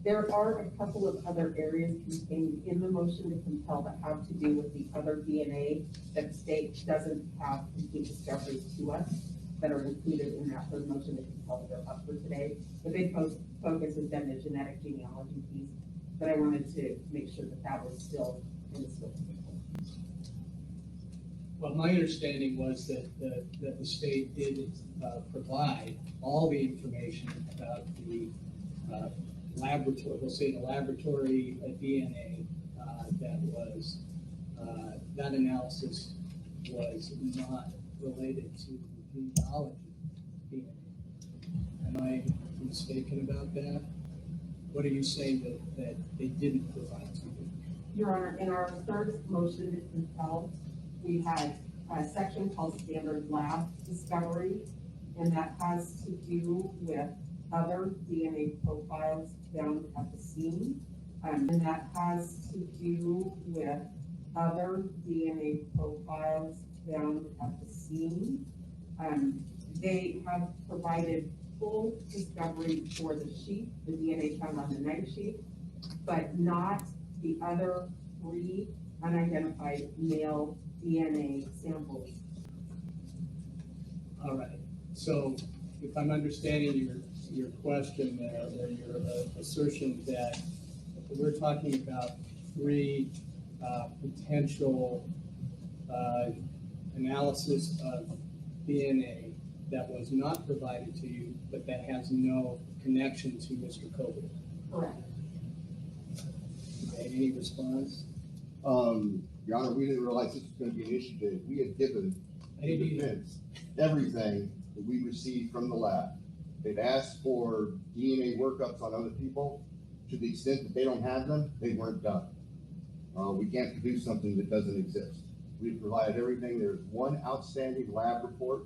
There are a couple of other areas contained in the motion to compel that have to do with the other DNA that the state doesn't have complete discoveries to us that are included in that third motion to compel that are up for today. The big focus has been the genetic genealogy piece, but I wanted to make sure that that was still in the scope. Well, my understanding was that the state did provide all the information about the laboratory, we'll say the laboratory DNA that was, that analysis was not related to the genealogy DNA. Am I mistaken about that? What are you saying that they didn't provide to you? Your Honor, in our third motion to compel, we had a section called standard lab discovery, and that has to do with other DNA profiles found at the scene. And that has to do with other DNA profiles found at the scene. They have provided full discovery for the sheath, the DNA found on the knife sheath, but not the other 3 unidentified male DNA samples. All right. So if I'm understanding your question there, or your assertion that we're talking about 3 potential analysis of DNA that was not provided to you, but that has no connection to Mr. Kohberger. Correct. Okay, any response? Your Honor, we didn't realize this was going to be an issue today. We had given the defense everything that we received from the lab. They've asked for DNA workups on other people. To the extent that they don't have them, they weren't done. We can't produce something that doesn't exist. We've provided everything. There's one outstanding lab report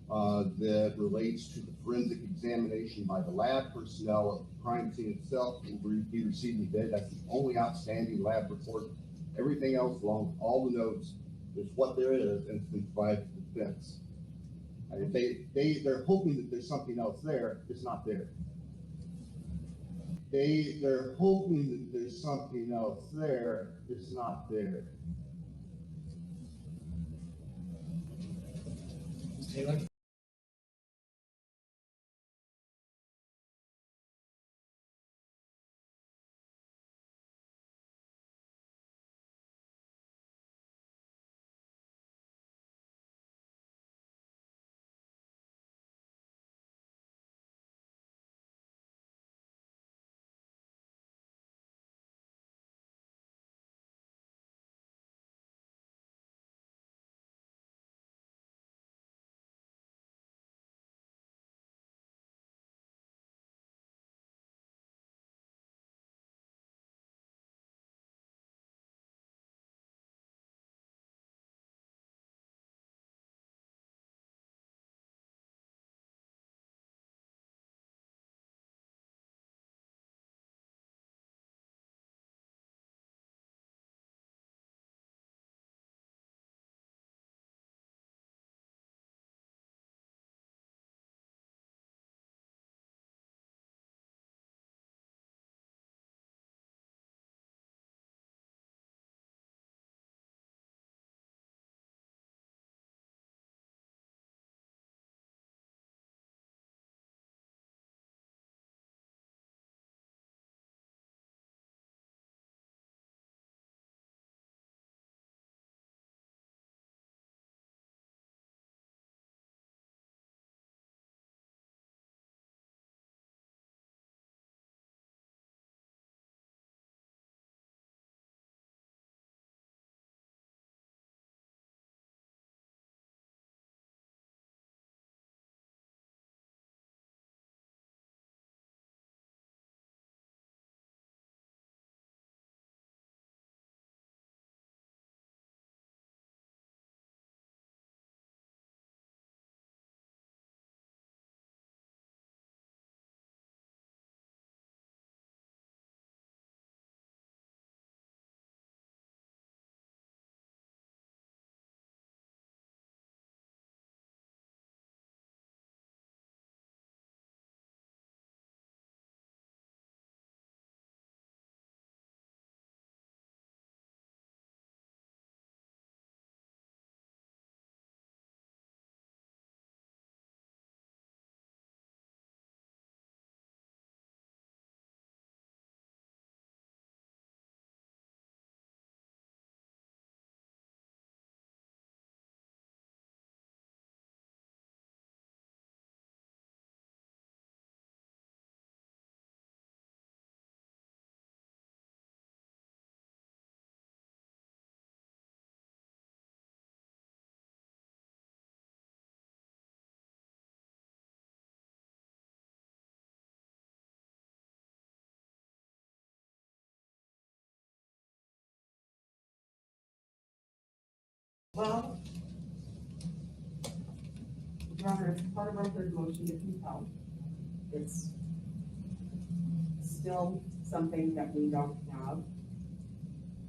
that relates to the forensic examination by the lab personnel of the crime scene itself. We'll be receiving today. That's the only outstanding lab report. Everything else, along with all the notes, is what there is, and it's been provided to the defense. And if they're hoping that there's something else there, it's not there. They're hoping that there's something else there, it's not there. Taylor? Well, Your Honor, it's part of our third motion to compel. It's still something that we don't have.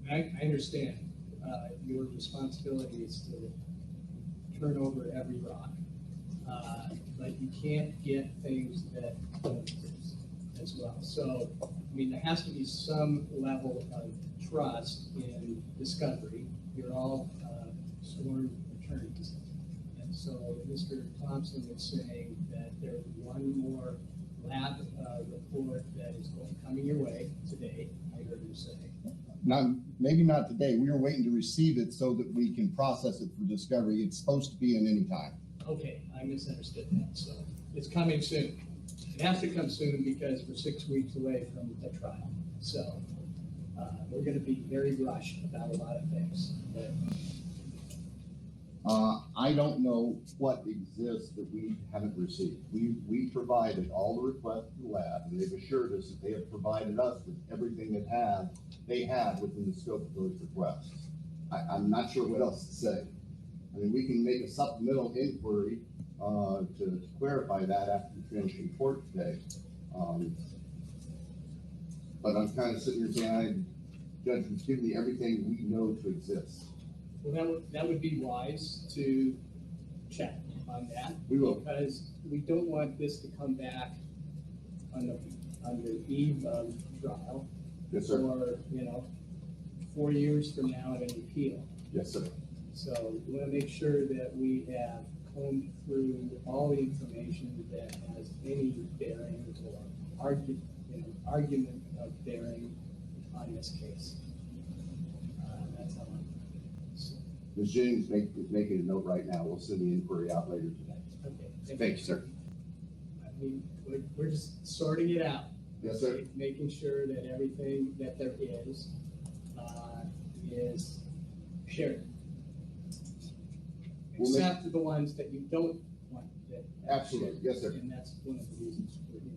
I understand, your responsibility is to turn over every rock. But you can't get things that don't exist as well. So, I mean, there has to be some level of trust in discovery. You're all sworn attorneys. And so Mr. Thompson is saying that there's one more lab report that is coming your way today, I heard him say. Maybe not today. We were waiting to receive it so that we can process it for discovery. It's supposed to be in any time. Okay, I misunderstood that, so it's coming soon. It has to come soon because we're 6 weeks away from the trial. So, we're gonna be very rushed about a lot of things, but I don't know what exists that we haven't received. We provided all the requests to the lab, and they've assured us that they have provided us with everything that they have within the scope of those requests. I'm not sure what else to say. I mean, we can make a supplemental inquiry to clarify that after we finish in court today. But I'm kind of sitting here saying, Judge, you've given me everything we know to exist. well, that would be wise to check on that. We will. Because we don't want this to come back on the eve of trial. Yes, sir. Or, 4 years from now at an appeal. Yes, sir. So we want to make sure that we have combed through all the information that has any bearing or argument of bearing on this case. That's all. Ms. Jennings is making a note right now. We'll send the inquiry out later today. Okay. Thank you, sir. I mean, we're just sorting it out. Yes, sir. Making sure that everything that there is shared. We'll make- Except for the ones that you don't want that. Absolutely. Yes, sir. And that's one of the reasons we're here.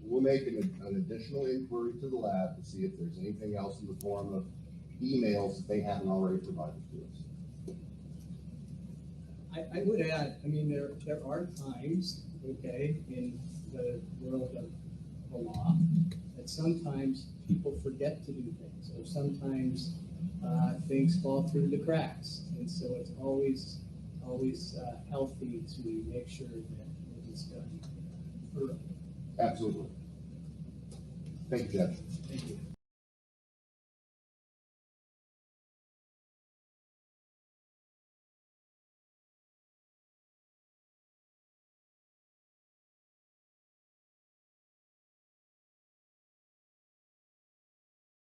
We'll make an additional inquiry to the lab to see if there's anything else in the form of emails that they haven't already provided to us. I would add, I mean, there are times, okay, in the world of the law, that sometimes people forget to do things, or sometimes things fall through the cracks. And so it's always healthy to make sure that it is done thoroughly. Absolutely. Thank you, Judge. Thank you.